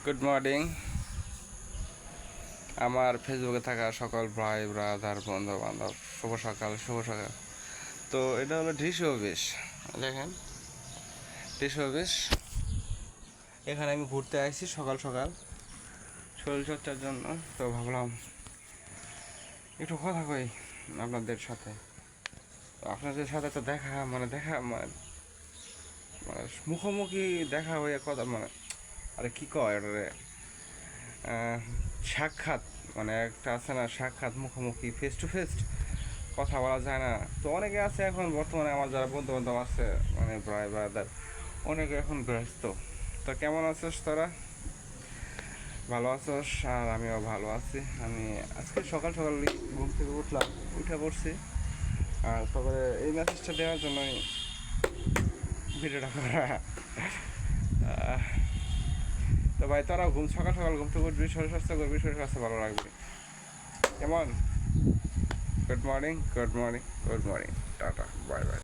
Good morning আমার ফেসবুকে থাকা সকল ভাই ব্রাদার বন্ধু বান্ধব, শুভ সকাল। তো এটা হলো ঢিসি অফিস। দেখেন, ঢিসি অফিস। এখানে আমি ঘুরতে আসছি সকাল সকাল শরীরচর্চার জন্য। তো ভাবলাম একটু কথা কই আপনাদের সাথে। তো আপনাদের সাথে তো দেখা মানে মুখোমুখি দেখা হয়ে কথা আরে কি কয় রে, সাক্ষাৎ একটা আছে না, সাক্ষাৎ মুখোমুখি ফেস টু ফেস কথা বলা যায় না। তো অনেকে আছে এখন বর্তমানে, আমার যারা বন্ধু বান্ধব আছে প্রায় ব্রাদার, অনেকে এখন ব্যস্ত। তো কেমন আছিস তোরা? ভালো আছিস? আর আমিও ভালো আছি। আমি আজকে সকাল সকাল ঘুম থেকে উঠে পড়ছি। আর তারপরে এই মেসেজটা দেওয়ার জন্যই ভিডিওটা করা। তো ভাই, তোরা সকাল সকাল ঘুম থেকে উঠবি, শরীর স্বাস্থ্য করবি, শরীর স্বাস্থ্য ভালো রাখবি। কেমন? Good morning, tata, bye bye.